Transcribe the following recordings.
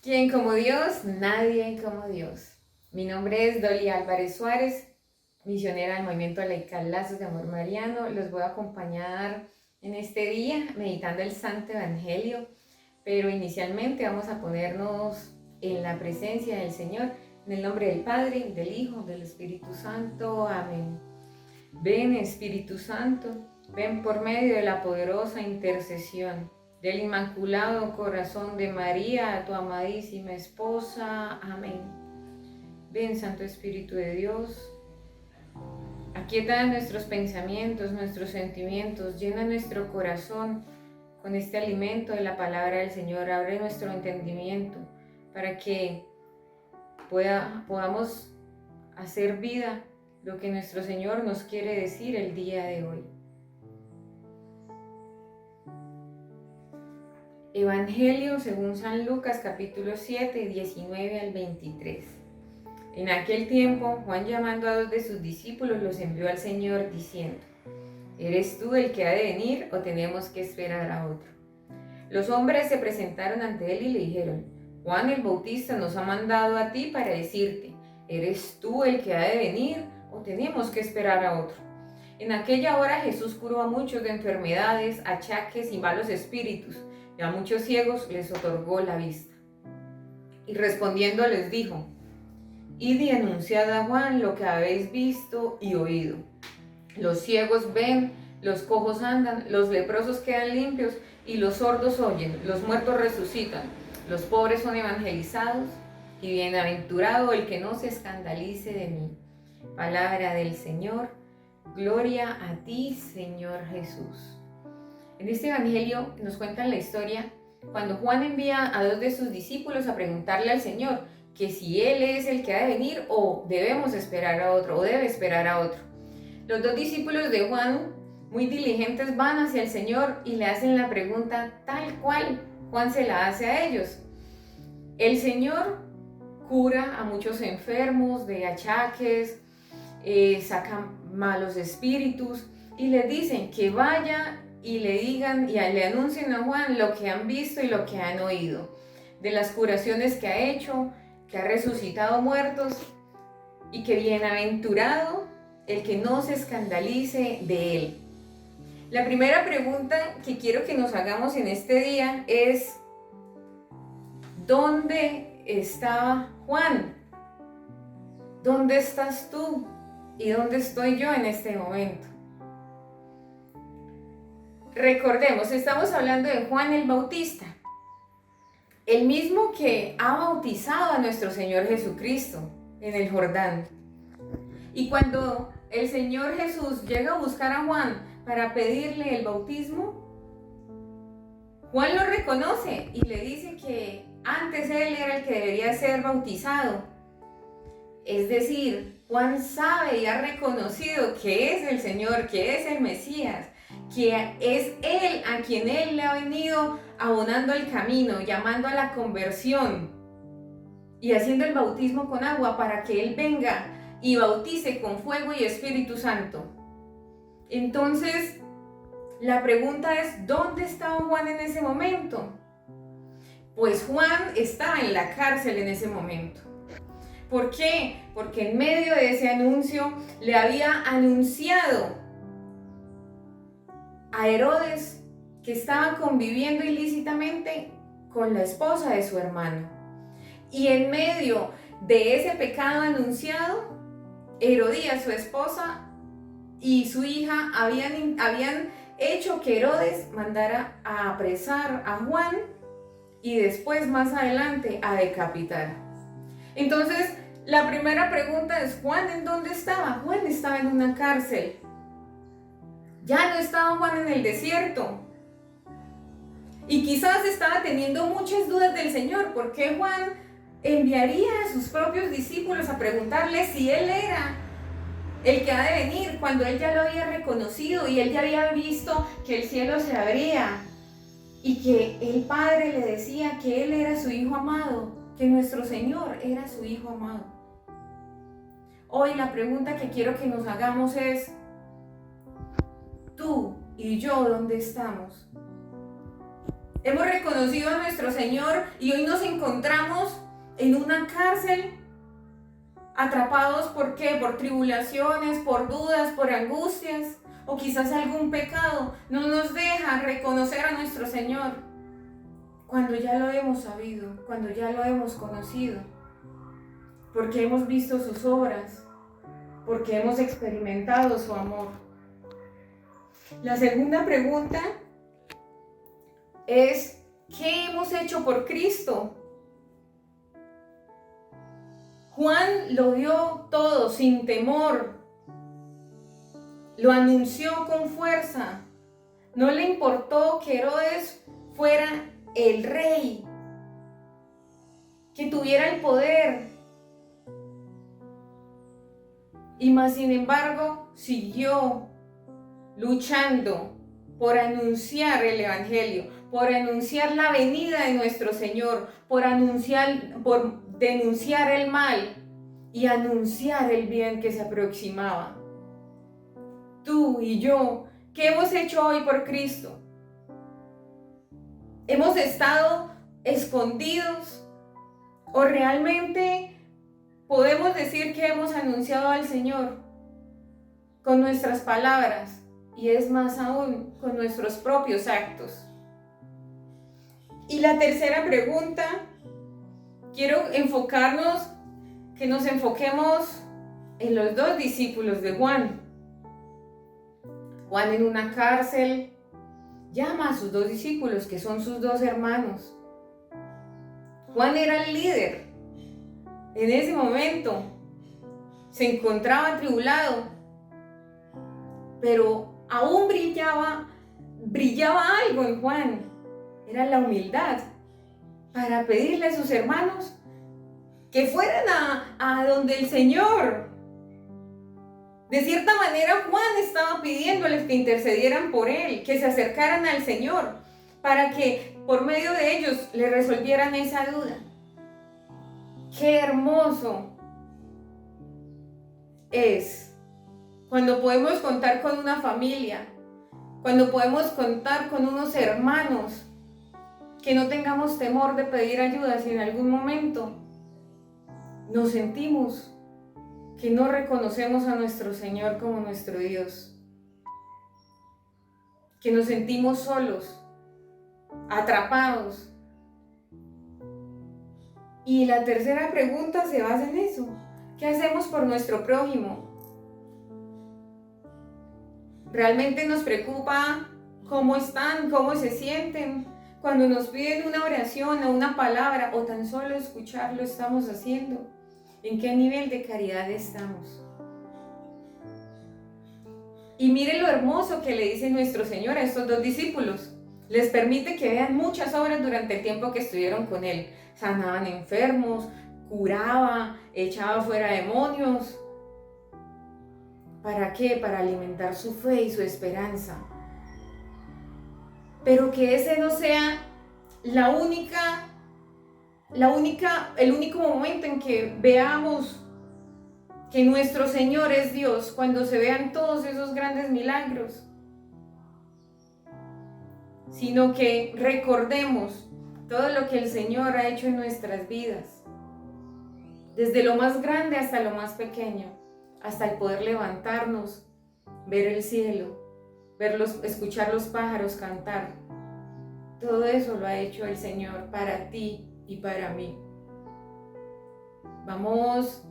¿Quién como Dios? Nadie como Dios. Mi nombre es Dolly Álvarez Suárez, misionera del Movimiento Laical Lazos de Amor Mariano. Los voy a acompañar en este día meditando el Santo Evangelio, pero inicialmente vamos a ponernos en la presencia del Señor, en el nombre del Padre, del Hijo, del Espíritu Santo. Amén. Ven, Espíritu Santo, ven por medio de la poderosa intercesión del Inmaculado Corazón de María, tu amadísima esposa. Amén. Ven, Santo Espíritu de Dios, aquieta nuestros pensamientos, nuestros sentimientos, llena nuestro corazón con este alimento de la palabra del Señor. Abre nuestro entendimiento para que podamos hacer vida lo que nuestro Señor nos quiere decir el día de hoy. Evangelio según San Lucas, capítulo 7, 19 al 23. En aquel tiempo, Juan, llamando a 2 de sus discípulos, los envió al Señor diciendo: ¿Eres tú el que ha de venir o tenemos que esperar a otro? Los hombres se presentaron ante él y le dijeron: Juan el Bautista nos ha mandado a ti para decirte: ¿eres tú el que ha de venir o tenemos que esperar a otro? En aquella hora Jesús curó a muchos de enfermedades, achaques y malos espíritus, y a muchos ciegos les otorgó la vista. Y respondiendo les dijo: Id y anunciad a Juan lo que habéis visto y oído. Los ciegos ven, los cojos andan, los leprosos quedan limpios y los sordos oyen, los muertos resucitan, los pobres son evangelizados, y bienaventurado el que no se escandalice de mí. Palabra del Señor. Gloria a ti, Señor Jesús. En este evangelio nos cuentan la historia cuando Juan envía a 2 de sus discípulos a preguntarle al Señor que si Él es el que ha de venir o debemos esperar a otro o debe esperar a otro. Los 2 discípulos de Juan, muy diligentes, van hacia el Señor y le hacen la pregunta tal cual Juan se la hace a ellos. El Señor cura a muchos enfermos de achaques, saca malos espíritus y les dicen que vaya y le digan y le anuncien a Juan lo que han visto y lo que han oído, de las curaciones que ha hecho, que ha resucitado muertos, y que bienaventurado el que no se escandalice de él. La primera pregunta que quiero que nos hagamos en este día es: ¿dónde está Juan? ¿Dónde estás tú? ¿Y dónde estoy yo en este momento? Recordemos, estamos hablando de Juan el Bautista, el mismo que ha bautizado a nuestro Señor Jesucristo en el Jordán. Y cuando el Señor Jesús llega a buscar a Juan para pedirle el bautismo, Juan lo reconoce y le dice que antes él era el que debería ser bautizado. Es decir, Juan sabe y ha reconocido que es el Señor, que es el Mesías, que es Él a quien Él le ha venido abonando el camino, llamando a la conversión y haciendo el bautismo con agua para que Él venga y bautice con fuego y Espíritu Santo. Entonces, la pregunta es: ¿dónde estaba Juan en ese momento? Pues Juan estaba en la cárcel en ese momento. ¿Por qué? Porque en medio de ese anuncio le había anunciado a Herodes que estaba conviviendo ilícitamente con la esposa de su hermano. Y en medio de ese pecado anunciado, Herodías, su esposa, y su hija habían hecho que Herodes mandara a apresar a Juan y después, más adelante, a decapitar. Entonces, la primera pregunta es: ¿Juan en dónde estaba? Juan estaba en una cárcel. Ya no estaba Juan en el desierto. Y quizás estaba teniendo muchas dudas del Señor. ¿Por qué Juan enviaría a sus propios discípulos a preguntarle si él era el que ha de venir, cuando él ya lo había reconocido y él ya había visto que el cielo se abría y que el Padre le decía que él era su Hijo amado, que nuestro Señor era su Hijo amado? Hoy la pregunta que quiero que nos hagamos es: ¿tú y yo dónde estamos? Hemos reconocido a nuestro Señor y hoy nos encontramos en una cárcel, atrapados ¿por qué? Por tribulaciones, por dudas, por angustias, o quizás algún pecado no nos deja reconocer a nuestro Señor cuando ya lo hemos sabido, cuando ya lo hemos conocido, porque hemos visto sus obras, porque hemos experimentado su amor. La segunda pregunta es, ¿qué hemos hecho por Cristo? Juan lo dio todo sin temor, lo anunció con fuerza, no le importó que Herodes fuera el rey, que tuviera el poder, y más sin embargo siguió luchando por anunciar el Evangelio, por anunciar la venida de nuestro Señor, por denunciar el mal y anunciar el bien que se aproximaba. Tú y yo, ¿qué hemos hecho hoy por Cristo? ¿Hemos estado escondidos o realmente podemos decir que hemos anunciado al Señor con nuestras palabras y es más aún con nuestros propios actos? Y la tercera pregunta, quiero que nos enfoquemos en los dos discípulos de Juan. Juan en una cárcel llama a sus dos discípulos, que son sus dos hermanos. Juan era el líder. En ese momento se encontraba atribulado, pero aún brillaba algo en Juan. Era la humildad para pedirle a sus hermanos que fueran a donde el Señor. De cierta manera, Juan estaba pidiéndoles que intercedieran por él, que se acercaran al Señor, para que por medio de ellos le resolvieran esa duda. ¡Qué hermoso es cuando podemos contar con una familia, cuando podemos contar con unos hermanos, que no tengamos temor de pedir ayuda si en algún momento nos sentimos que no reconocemos a nuestro Señor como nuestro Dios, que nos sentimos solos, atrapados. Y la tercera pregunta se basa en eso. ¿Qué hacemos por nuestro prójimo? ¿Realmente nos preocupa cómo están, cómo se sienten? Cuando nos piden una oración o una palabra o tan solo escuchar, ¿lo estamos haciendo? ¿En qué nivel de caridad estamos? Y mire lo hermoso que le dice nuestro Señor a estos dos discípulos. Les permite que vean muchas obras durante el tiempo que estuvieron con Él. Sanaban enfermos, curaba, echaba fuera demonios. ¿Para qué? Para alimentar su fe y su esperanza. Pero que ese no sea el único momento en que veamos que nuestro Señor es Dios, cuando se vean todos esos grandes milagros, sino que recordemos todo lo que el Señor ha hecho en nuestras vidas, desde lo más grande hasta lo más pequeño, hasta el poder levantarnos, ver el cielo, escuchar los pájaros cantar. Todo eso lo ha hecho el Señor para ti y para mí. Vamos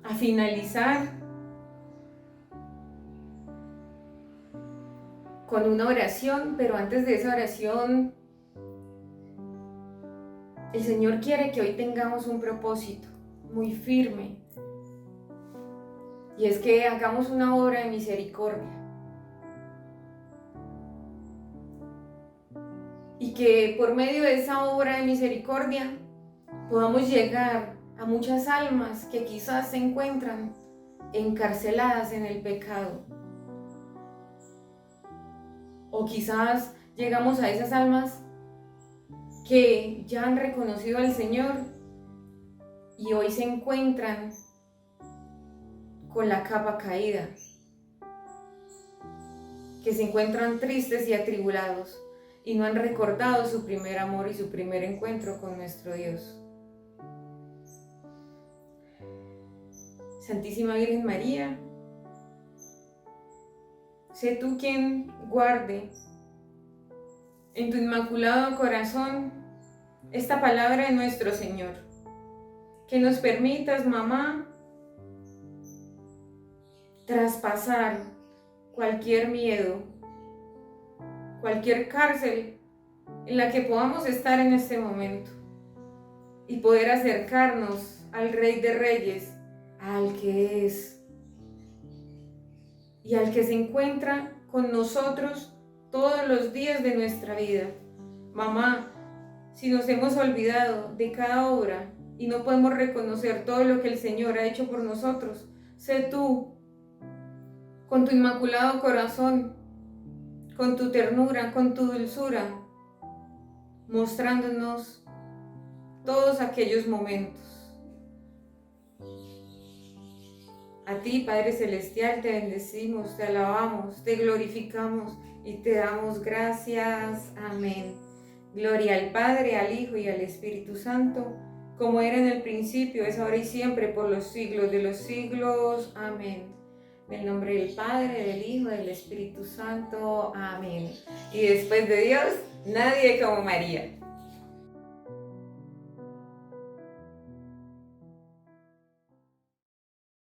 a finalizar con una oración, pero antes de esa oración, el Señor quiere que hoy tengamos un propósito muy firme, y es que hagamos una obra de misericordia, y que por medio de esa obra de misericordia podamos llegar a muchas almas que quizás se encuentran encarceladas en el pecado. O quizás llegamos a esas almas que ya han reconocido al Señor y hoy se encuentran con la capa caída, que se encuentran tristes y atribulados. y no han recordado su primer amor y su primer encuentro con nuestro Dios. Santísima Virgen María, sé tú quien guarde en tu inmaculado corazón esta palabra de nuestro Señor. Que nos permitas, mamá, traspasar cualquier miedo, cualquier cárcel en la que podamos estar en este momento y poder acercarnos al Rey de Reyes, al que es y al que se encuentra con nosotros todos los días de nuestra vida. Mamá, si nos hemos olvidado de cada obra y no podemos reconocer todo lo que el Señor ha hecho por nosotros, sé tú, con tu inmaculado corazón, con tu ternura, con tu dulzura, mostrándonos todos aquellos momentos. A ti, Padre Celestial, te bendecimos, te alabamos, te glorificamos y te damos gracias. Amén. Gloria al Padre, al Hijo y al Espíritu Santo, como era en el principio, es ahora y siempre, por los siglos de los siglos. Amén. En el nombre del Padre, del Hijo y del Espíritu Santo. Amén. Y después de Dios, nadie como María.